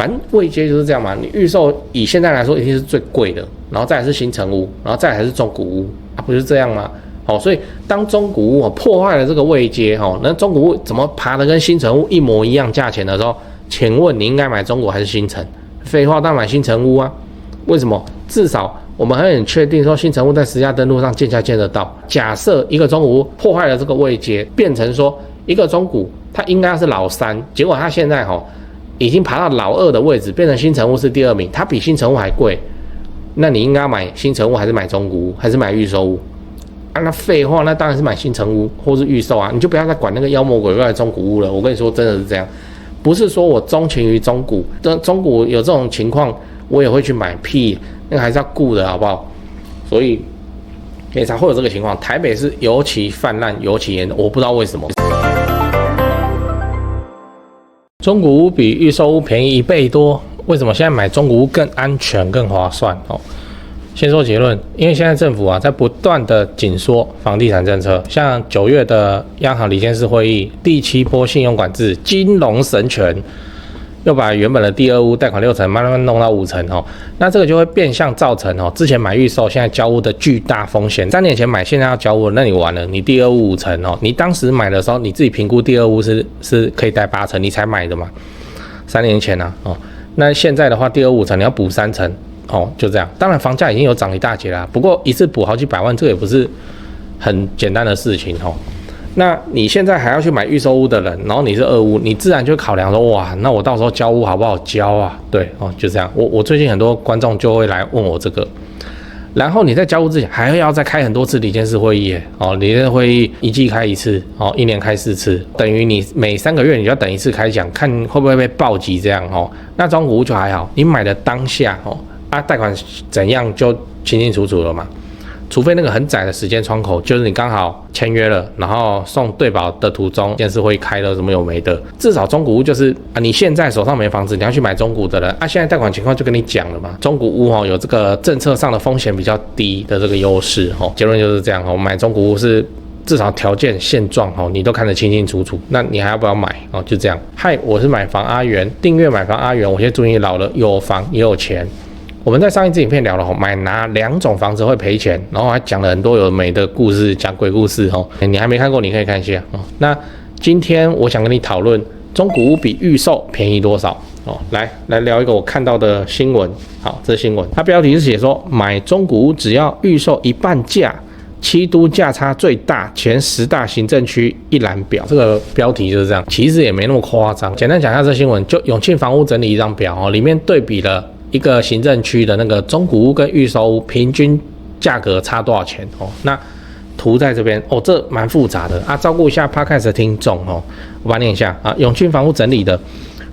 反正位阶就是这样嘛。你预售以现在来说一定是最贵的，然后再来是新成屋，然后再来是中古屋啊，不是这样吗？所以当中古屋破坏了这个位阶，那中古屋怎么爬得跟新成屋一模一样价钱的时候，请问你应该买中古还是新成？废话，当然买新成屋啊。为什么？至少我们很确定说新成屋在实价登录上见价见得到。假设一个中古屋破坏了这个位阶，变成说一个中古它应该是老3，结果它现在已经爬到老2的位置，变成新成屋是第2名，它比新成屋还贵，那你应该买新成屋还是买中古屋还是买预售屋？那废话，那当然是买新成屋或是预售啊，你就不要再管那个妖魔鬼怪的中古屋了。我跟你说，真的是这样，不是说我钟情于中古，中古有这种情况我也会去买，屁，那个还是要顾的好不好？所以也才会有这个情况。台北是尤其泛滥，尤其严重，我不知道为什么。中古屋比预售屋便宜1倍多，为什么现在买中古屋更安全、更划算？先说结论，因为现在政府在不断的紧缩房地产政策，像9月的央行理监事会议第7波信用管制，金融神权，又把原本的第2屋贷款6成慢慢弄到5成那这个就会变相造成之前买预售现在交屋的巨大风险。3年前买现在要交屋，那你完了，你第2屋5成你当时买的时候你自己评估第2屋是可以贷8成，你才买的嘛，3年前那现在的话第2屋5成你要补3成就这样。当然房价已经有涨一大截啦，不过一次补好几百万，这个也不是很简单的事情那你现在还要去买预售屋的人，然后你是2屋，你自然就考量说，哇，那我到时候交屋好不好交啊？对就这样。我最近很多观众就会来问我这个，然后你在交屋之前还要再开很多次理监事会议理监事会议1季开1次1年开4次，等于你每3个月你就要等1次开奖，看会不会被暴击这样那中古屋就还好，你买的当下贷款怎样就清清楚楚了嘛。除非那个很窄的时间窗口，就是你刚好签约了，然后送对保的途中，监事会开了什么有没的。至少中古屋就是你现在手上没房子，你要去买中古的人现在贷款情况就跟你讲了嘛。中古屋有这个政策上的风险比较低的这个优势结论就是这样买中古屋是至少条件现状你都看得清清楚楚，那你还要不要买就这样。嗨，我是买房阿元，订阅买房阿元，我现在祝你老了有房也有钱。我们在上一支影片聊了买哪2种房子会赔钱，然后还讲了很多有美的故事，讲鬼故事你还没看过你可以看一下那今天我想跟你讨论中古屋比预售便宜多少来聊一个我看到的新闻。好，这新闻它标题是写说买中古屋只要预售1半价，7都价差最大，前10大行政区一览表。这个标题就是这样，其实也没那么夸张。简单讲一下这新闻，就永庆房屋整理一张表里面对比了一个行政区的那个中古屋跟预售屋平均价格差多少钱那图在这边这蛮复杂的照顾一下 Podcast 的听众我把它念一下永庆房屋整理的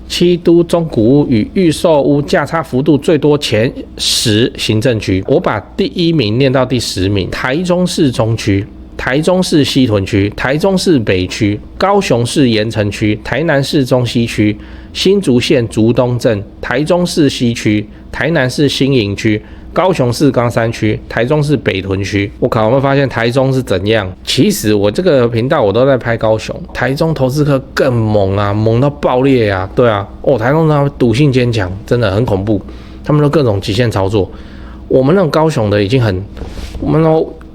7都中古屋与预售屋价差幅度最多前10行政区，我把第1名念到第10名：台中市中区、台中市西屯区、台中市北区、高雄市盐埕区、台南市中西区、新竹县竹东镇、台中市西区、台南市新营区、高雄市冈山区、台中市北屯区。我靠，有没有发现台中是怎样？其实我这个频道我都在拍高雄，台中投资客更猛猛到爆裂对台中他们赌性坚强，真的很恐怖，他们都各种极限操作。我们那种高雄的已经很，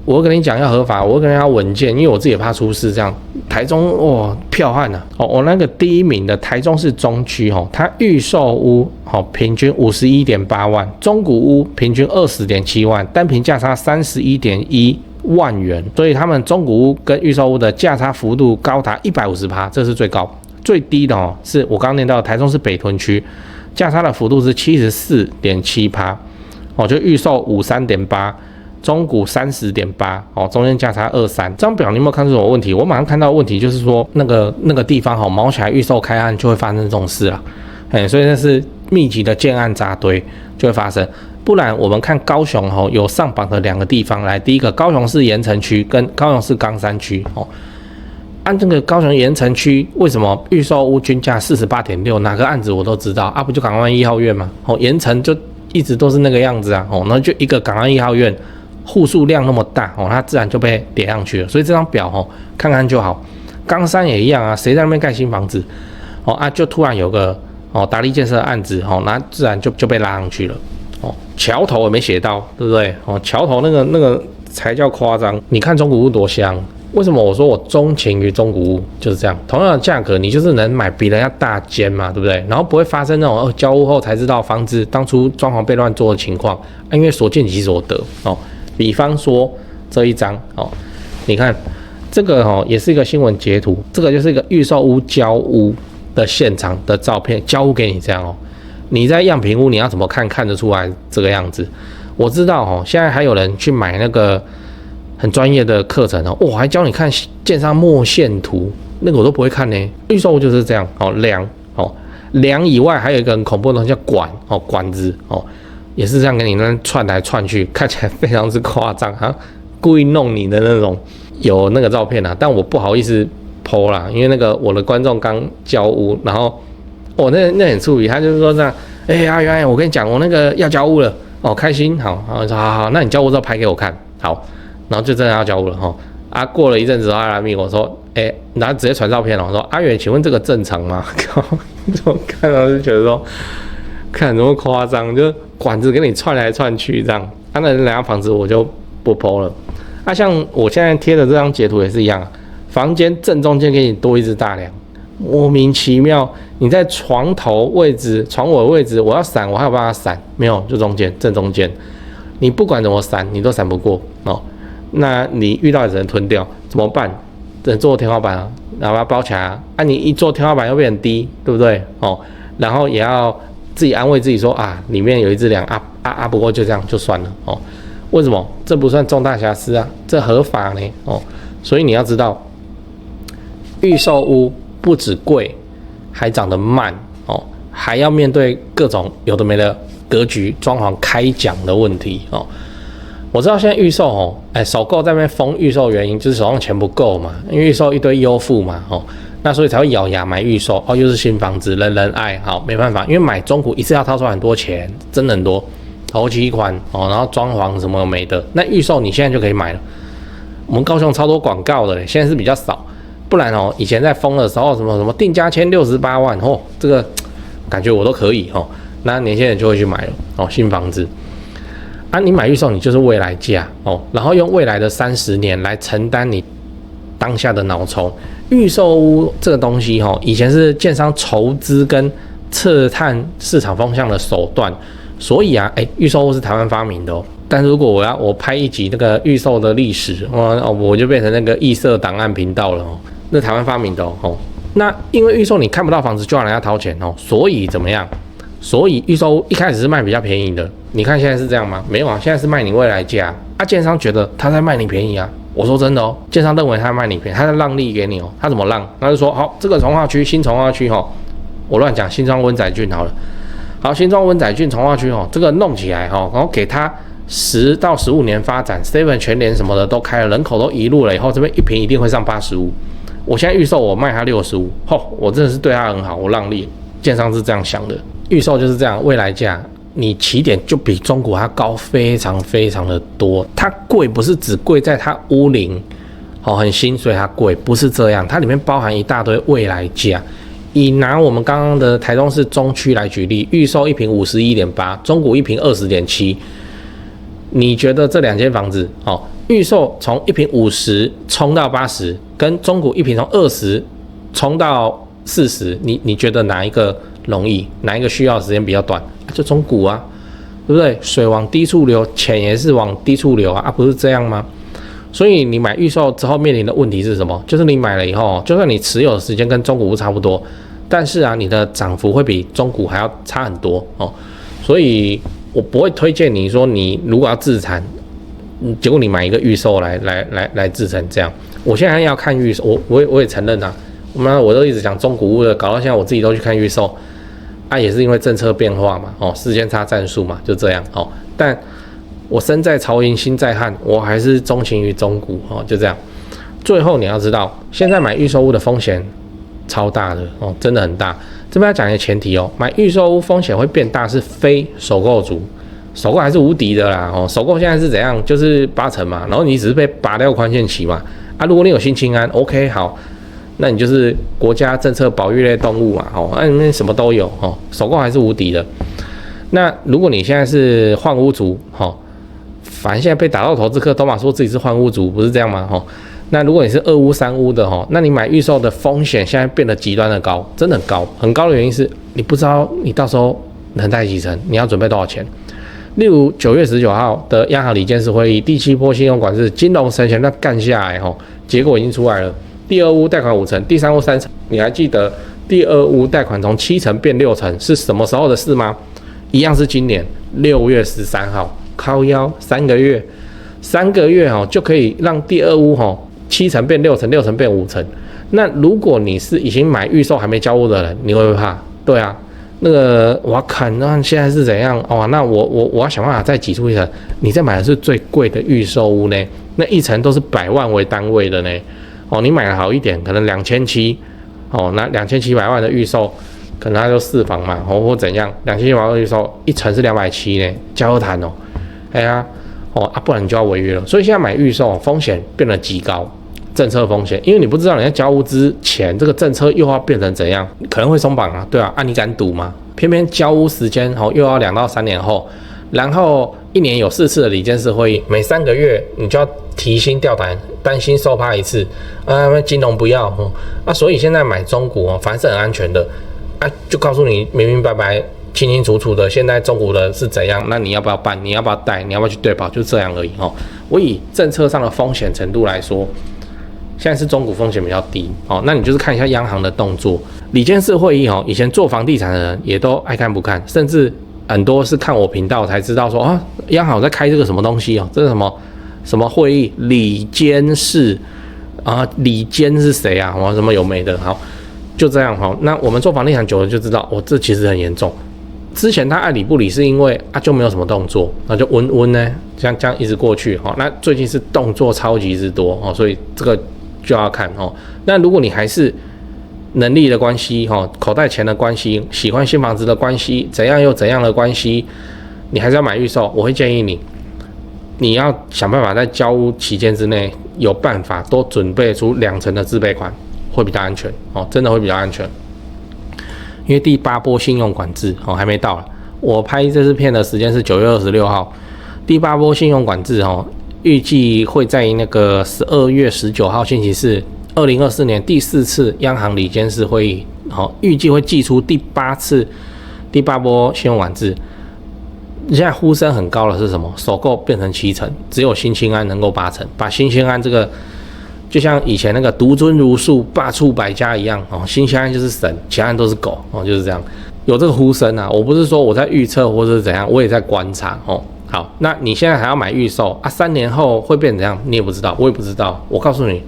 我跟你讲要合法，我跟你讲要稳健，因为我自己也怕出事。这样，台中剽悍我那个第1名的台中市中区它预售屋平均51.8万，中古屋平均20.7万，单坪价差31.1万元，所以他们中古屋跟预售屋的价差幅度高达150%，这是最高。最低的是我刚刚念到的台中市北屯区，价差的幅度是74.7%，就预售53.8%。中古30.8中间价差23，这张表你有没有看出什么问题？我马上看到问题就是说那个地方毛起来预售开案就会发生这种事啦，所以那是密集的建案扎堆就会发生。不然我们看高雄有上榜的2个地方来，第一个高雄市盐埕区跟高雄市冈山区按这个高雄盐埕区为什么预售屋均价48.6，哪个案子我都知道不就港湾1号院吗？盐埕就一直都是那个样子然后就一个港湾1号院。户数量那么大它自然就被叠上去了，所以这张表看看就好。冈山也一样谁在那边盖新房子就突然有个哦，达利建设的案子哦，那自然就被拉上去了哦。桥头也没写到，对不对？哦，桥头那个才叫夸张。你看中古屋多香，为什么我说我钟情于中古屋？就是这样，同样的价格，你就是能买比人家大间嘛，对不对？然后不会发生那种交屋后才知道房子当初装潢被乱做的情况，因为所见即所得哦。比方说这一张哦，你看这个哦，也是一个新闻截图，这个就是一个预售屋交屋的现场的照片，交屋给你这样哦。你在样品屋你要怎么看得出来这个样子？我知道哦，现在还有人去买那个很专业的课程哦，我还教你看建商墨线图，那个我都不会看呢。预售屋就是这样哦，梁以外还有一个很恐怖的东西叫管子哦，也是这样给你那串来串去，看起来非常之夸张哈，故意弄你的那种。有那个照片啊，但我不好意思 po 啦，因为那个我的观众刚交屋，然后那很出名，他就是说这样，阿元，我跟你讲，我那个要交屋了哦，开心，好，然后说好，那你交屋之后拍给我看，好，然后就真的要交屋了哈。啊，过了一阵子，他来密我说，然后直接传照片了，我说阿元，请问这个正常吗？我看到就觉得说，看怎么夸张，就管子给你串来串去这样，那人家房子我就不 po 了。像我现在贴的这张截图也是一样，房间正中间给你多一只大梁，莫名其妙。你在床头位置、床尾位置，我要闪，我还有办法闪，没有，就正中间。你不管怎么闪，你都闪不过哦。那你遇到只能吞掉，怎么办？只能做天花板啊，然后把它包起来啊。你一做天花板又变很低，对不对？哦，然后也要自己安慰自己说啊，里面有一只梁不过就这样就算了哦。为什么？这不算重大瑕疵啊，这合法呢哦。所以你要知道，预售屋不止贵，还长得慢哦，还要面对各种有的没的格局、装潢开奖的问题哦。我知道现在预售哦，首购在那边封预售，原因就是手上钱不够嘛，因为预售一堆优付嘛哦，那所以才会咬牙买预售哦，又是新房子，人人爱，好没办法，因为买中古一次要掏出来很多钱，真的很多。头期款哦，然后装潢什么没的，那预售你现在就可以买了。我们高雄超多广告的嘞，现在是比较少，不然哦，以前在封的时候什么定价签68万哦，这个感觉我都可以哦，那年轻人就会去买了哦，新房子啊，你买预售你就是未来价哦，然后用未来的30年来承担你当下的脑抽。预售屋这个东西哦，以前是建商筹资跟测探市场风向的手段。所以啊，预售屋是台湾发明的哦。但如果我拍一集那个预售的历史，我就变成那个异色档案频道了哦。那台湾发明的哦。那因为预售你看不到房子就要人家掏钱哦，所以怎么样？所以预售屋一开始是卖比较便宜的。你看现在是这样吗？没有啊，现在是卖你未来价啊。建商觉得他在卖你便宜啊。我说真的哦，建商认为他在卖你便宜，他在让利给你哦。他怎么让？他就说好，这个从化区新从化区哦，我乱讲，新庄温仔郡好了。好，新庄温仔郡从化区哦，这个弄起来哦，然后给他10到15年发展 ，7 全联什么的都开了，人口都移入了以后，这边一坪一定会上85。我现在预售我卖他65，我真的是对他很好，我让利。建商是这样想的，预售就是这样，未来价你起点就比中古它高非常非常的多。它贵不是只贵在它屋龄很新，所以它贵，不是这样，它里面包含一大堆未来价。以拿我们刚刚的台中市中区来举例，预售一坪51.8，中古一坪20.7。你觉得这两间房子预售从一坪50冲到80，跟中古一坪从20冲到40，你觉得哪一个容易？哪一个需要的时间比较短？就中古啊，对不对？水往低处流，钱也是往低处流啊，不是这样吗？所以你买预售之后面临的问题是什么？就是你买了以后，就算你持有的时间跟中古屋差不多，但是啊，你的涨幅会比中古还要差很多哦。所以我不会推荐你说，你如果要自产，结果你买一个预售来自成这样。我现在要看预售，我也承认啊，我都一直讲中古屋的，搞到现在我自己都去看预售，也是因为政策变化嘛，时间差战术嘛，就这样哦。但我身在曹营心在汉，我还是钟情于中古就这样。最后你要知道，现在买预售屋的风险超大的真的很大。这边要讲一个前提买预售屋风险会变大是非首购族，首购还是无敌的啦首购现在是怎样？就是8成嘛，然后你只是被拔掉宽限期嘛如果你有新青安 ，OK 好，那你就是国家政策保育类动物嘛，哦，那里面什么都有哦，首购还是无敌的。那如果你现在是换屋族，哦，反正现在被打到投资客都嘛说自己是换屋族，不是这样吗？哦，那如果你是2屋3屋的，哦，那你买预售的风险现在变得极端的高，真的很高，很高的原因是你不知道你到时候能贷几成，你要准备多少钱。例如9月19号的央行理监事会议，第7波信用管制金融神权那干下来，结果已经出来了。第2屋贷款5成，第3屋3成。你还记得第2屋贷款从7成变6成是什么时候的事吗？一样是今年6月13号，靠腰3个月，3个月就可以让第2屋7成变6成，6成变5成。那如果你是已经买预售还没交屋的人，你会不会怕？对啊。那个我要看，那现在是怎样哦？那我要想办法再挤出一层。你再买的是最贵的预售屋呢，那一层都是100万为单位的呢。哦，你买的好一点，可能2700哦，那2700万的预售，可能它就4房嘛，或怎样，2700万的预售一层是270呢，交谈哦。哎呀，不然你就要违约了。所以现在买预售风险变得极高。政策风险，因为你不知道你在交屋之前，这个政策又要变成怎样，可能会松绑啊，对啊，你敢赌吗？偏偏交屋时间又要2到3年后，然后1年有4次的理监事会议，每3个月你就要提心吊胆，担心受怕一次，金融不要所以现在买中股反正是很安全的就告诉你明明白白、清清楚楚的，现在中股的是怎样，那你要不要办？你要不要贷？你要不要去对保？就这样而已我以政策上的风险程度来说。现在是中股风险比较低那你就是看一下央行的动作。理监事会议以前做房地产的人也都爱看不看，甚至很多是看我频道才知道说央行在开这个什么东西这是什么会议？理监事理监是谁啊？什么有没的？好，就这样那我们做房地产久了就知道，这其实很严重。之前他爱理不理是因为就没有什么动作，那就温呢，这样一直过去那最近是动作超级之多所以这个。就要看那如果你还是能力的关系口袋钱的关系，喜欢新房子的关系，怎样又怎样的关系，你还是要买预售，我会建议你要想办法在交屋期间之内有办法多准备出2成的自备款，会比较安全真的会比较安全。因为第8波信用管制还没到了，我拍这支片的时间是9月26号，第8波信用管制预计会在那个12月19号星期四，2024年第4次央行理监事会议，预计会祭出第8波信用管制。现在呼声很高的是什么？首购变成7成，只有新青安能够8成，把新青安这个就像以前那个独尊儒术、罢黜百家一样新青安就是神，其他人都是狗就是这样，有这个呼声啊。我不是说我在预测或者是怎样，我也在观察好，那你现在还要买预售3年后会变怎样？你也不知道，我也不知道。我告诉你，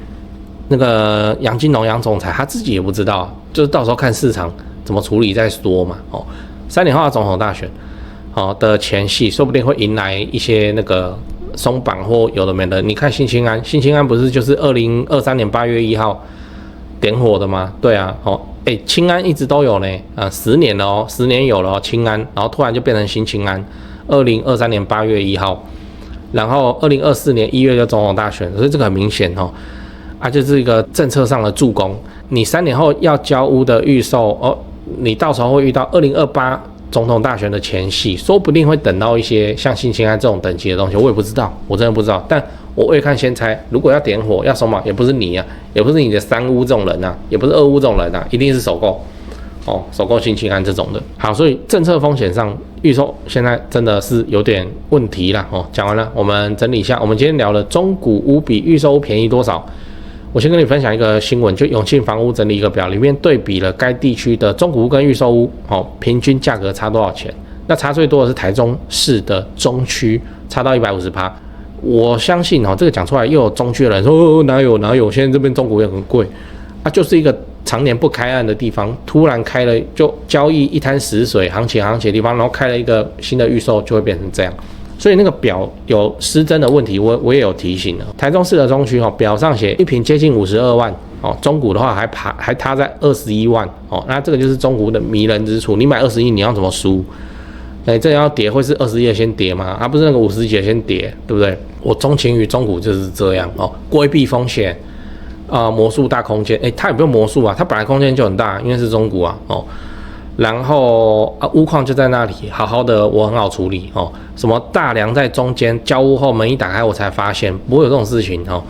那个杨金龙杨总裁他自己也不知道，就是到时候看市场怎么处理再说嘛。3年后的总统大选的前夕，说不定会迎来一些那个松绑或有的没的。你看新青安不是就是2023年8月1号点火的吗？对啊，青安一直都有呢，10年了10年有了青安，然后突然就变成新青安。2023年8月1号，然后2024年1月就总统大选，所以这个很明显就是一个政策上的助攻。你3年后要交屋的预售你到时候会遇到2028总统大选的前夕，说不定会等到一些像新青安这种等级的东西，我也不知道，我真的不知道。但我未看先猜，如果要点火要松绑，也不是你也不是你的3屋这种人也不是2屋这种人一定是首购。首购新青安这种的。好，所以政策风险上，预售现在真的是有点问题啦。讲完了，我们整理一下，我们今天聊了中古屋比预售屋便宜多少。我先跟你分享一个新闻，就永庆房屋整理一个表，里面对比了该地区的中古屋跟预售屋，平均价格差多少钱。那差最多的是台中市的中区，差到150%。我相信这个讲出来又有中区的人说哪有，现在这边中古也很贵就是一个常年不开案的地方，突然开了就交易一滩死水，行情的地方，然后开了一个新的预售，就会变成这样。所以那个表有失真的问题，我也有提醒了。台中市的中区表上写一坪接近52万中古的话还踏在21万那这个就是中古的迷人之处。你买21，你要怎么输？这要跌会是21的先跌吗？不是那个50几的先跌，对不对？我钟情于中古就是这样规避风险。魔术大空间，它也不用魔术啊，它本来空间就很大，因为是中古啊，然后屋况就在那里，好好的，我很好处理哦。什么大梁在中间，交屋后门一打开，我才发现不会有这种事情哦。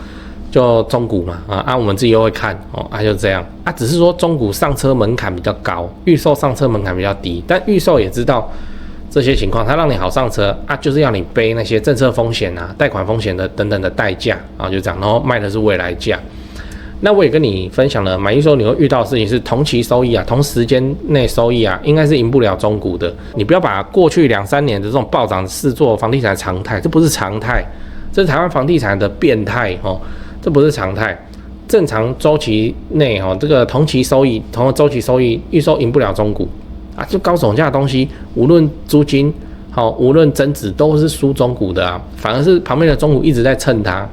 就中古嘛，我们自己又会看哦，就这样只是说中古上车门槛比较高，预售上车门槛比较低，但预售也知道这些情况，它让你好上车就是要你背那些政策风险贷款风险的等等的代价就这样，然后卖的是未来价。那我也跟你分享了，买预售你会遇到的事情是同期收益同时间内收益应该是赢不了中古的。你不要把过去2-3年的这种暴涨视作房地产的常态，这不是常态，这是台湾房地产的变态这不是常态。正常周期内这个同期收益、同个周期收益，预售赢不了中古就高总价的东西，无论租金无论增值都是输中古的反而是旁边的中古一直在蹭它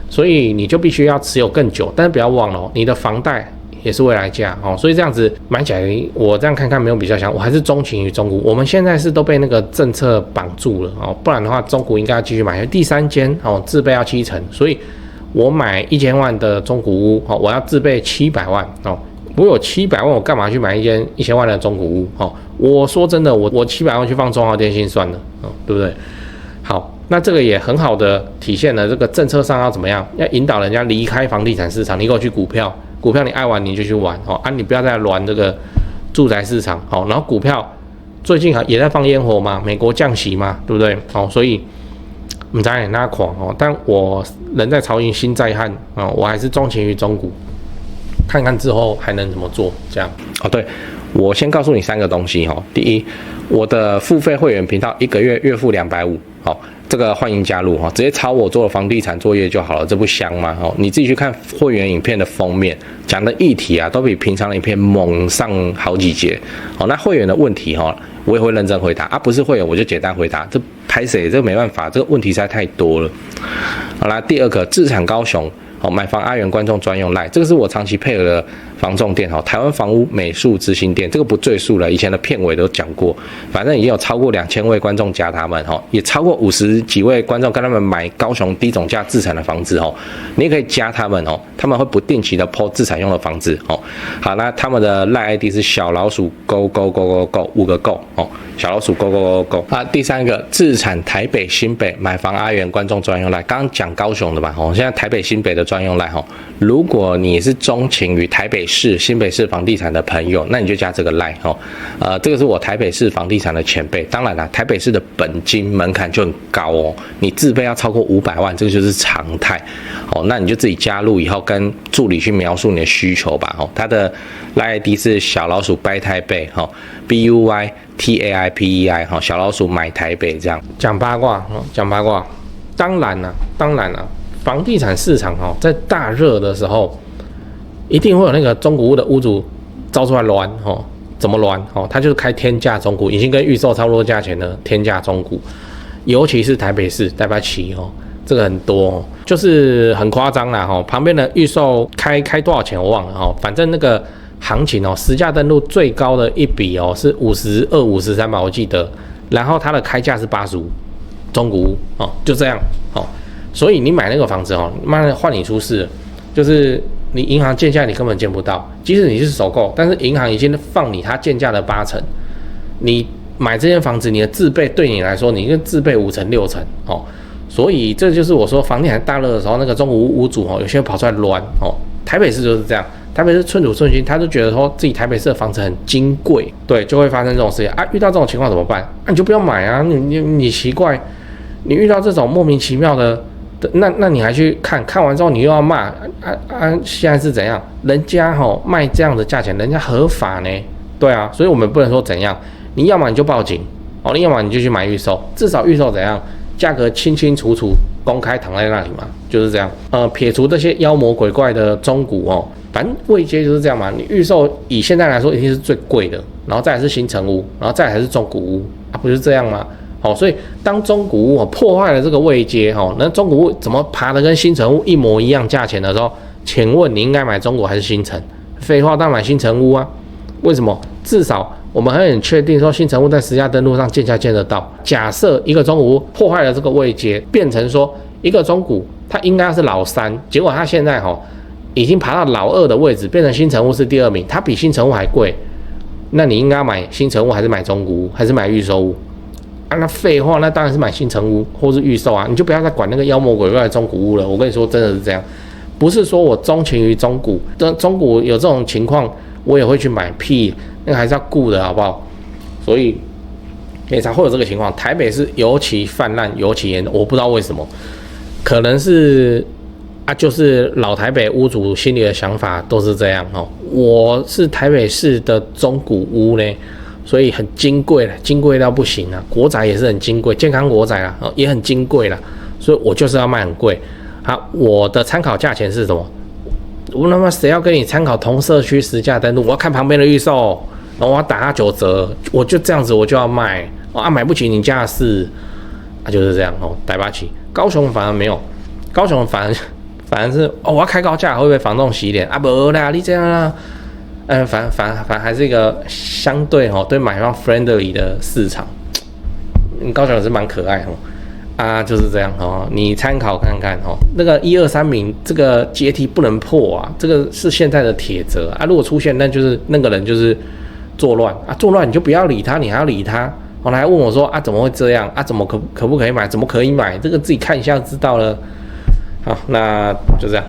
所以你就必须要持有更久，但是不要忘了你的房贷也是未来价所以这样子买起来，我这样看看没有比较强，我还是钟情于中古。我们现在是都被那个政策绑住了不然的话中古应该要继续买。第3间自备要70%，所以我买1000万的中古屋我要自备700万我有700万，我干嘛去买一间1000万的中古屋我说真的，我700万去放中华电信算了对不对？好。那这个也很好的体现了这个政策上要怎么样，要引导人家离开房地产市场，你给我去股票你爱玩你就去玩你不要再乱这个住宅市场然后股票最近也在放烟火嘛，美国降息嘛，对不对所以不知道你那狂但我人在曹营心在汉我还是钟情于中古，看看之后还能怎么做这样对，我先告诉你3个东西第一，我的付费会员频道1个月月付250这个欢迎加入直接抄我做的房地产作业就好了，这不香吗你自己去看会员影片的封面，讲的议题都比平常的影片猛上好几节那会员的问题我也会认真回答不是会员我就简单回答，这拍谁这没办法，这个问题实在太多了。好啦，第2个自产高雄买房阿元观众专用赖，这个是我长期配合的房仲店台湾房屋美术之星店，这个不赘述了，以前的片尾都讲过，反正已经有超过2000位观众加他们也超过50几位观众跟他们买高雄低总价自产的房子你也可以加他们他们会不定期的 po 自产用的房子好，那他们的赖 ID 是小老鼠 go go go go go 5个 go 小老鼠 go go go go 第3个自产台北新北买房阿元观众专用赖，刚刚讲高雄的吧现在台北新北的专用赖如果你是钟情于台北市、新北市房地产的朋友，那你就加这个赖这个是我台北市房地产的前辈，当然啦，台北市的本金门槛就很高你自备要超过500万，这个就是常态那你就自己加入以后跟助理去描述你的需求吧他的赖 ID 是小老鼠 buy 台北BUY TAIPEI 小老鼠买台北，这样讲八卦讲八卦。当然啦，房地产市场在大热的时候，一定会有那个中古屋的屋主招出来乱怎么乱他就是开天价中古，已经跟预售差不多价钱的天价中古，尤其是台北市台北期这个很多就是很夸张啦旁边的预售开多少钱我忘了反正那个行情实价登录最高的一笔是52、53吧，我记得，然后它的开价是85，中古屋就这样所以你买那个房子妈的换你出事，就是你银行建价你根本见不到，即使你是首购，但是银行已经放你它建价的80%，你买这间房子你的自备对你来说，你应该自备5成6成所以这就是我说房地产大热的时候，那个中古屋屋主有些人跑出来乱台北市就是这样，台北市寸土寸金，他就觉得说自己台北市的房子很金贵，对，就会发生这种事情遇到这种情况怎么办你就不要买你奇怪，你遇到这种莫名其妙的那你还去看完之后你又要骂现在是怎样？人家卖这样的价钱，人家合法呢，对啊，所以我们不能说怎样，你要么你就报警你要么你就去买预售，至少预售怎样，价格清清楚楚公开躺在那里嘛，就是这样。撇除这些妖魔鬼怪的中古反正位阶就是这样嘛。你预售以现在来说一定是最贵的，然后再来是新成屋，然后再来还是中古屋不就是这样吗？所以当中古屋破坏了这个位阶那中古屋怎么爬得跟新成屋一模一样价钱的时候，请问你应该买中古还是新成？废话，当然买新成屋啊。为什么？至少我们很确定说新成屋在实价登录上见价见得到。假设一个中古屋破坏了这个位阶，变成说一个中古它应该是老3，结果它现在已经爬到老二的位置，变成新成屋是第2名，它比新成屋还贵，那你应该买新成屋还是买中古屋还是买预售屋？啊，那废话，那当然是买新成屋或是预售啊，你就不要再管那个妖魔鬼怪的中古屋了。我跟你说，真的是这样，不是说我钟情于中古，中古有这种情况，我也会去买，屁，那个还是要顾的好不好？所以也才会有这个情况。台北是尤其泛滥，尤其严重，我不知道为什么，可能是啊，就是老台北屋主心里的想法都是这样哦。我是台北市的中古屋呢。所以很金贵了，金贵到不行啊！国宅也是很金贵，健康国宅啦，也很金贵啦。所以我就是要卖很贵。好，我的参考价钱是什么？我他妈谁要跟你参考同社区实价登录？我要看旁边的预售，然后我要打他9折，我就这样子我就要卖啊！买不起你家的事啊，就是这样哦，逮把起。高雄反而没有，高雄反而是哦，我要开高价会不会房东洗脸啊？不啦，你这样啦。反还是一个相对对买方 friendly 的市场，高雄也是蛮可爱啊，就是这样你参考看看那个1、2、3名这个阶梯不能破啊，这个是现在的铁则啊，如果出现那就是那个人就是作乱啊，作乱你就不要理他，你还要理他，他还问我说啊怎么会这样啊，怎么可不可以买，怎么可以买，这个自己看一下就知道了，好，那就这样。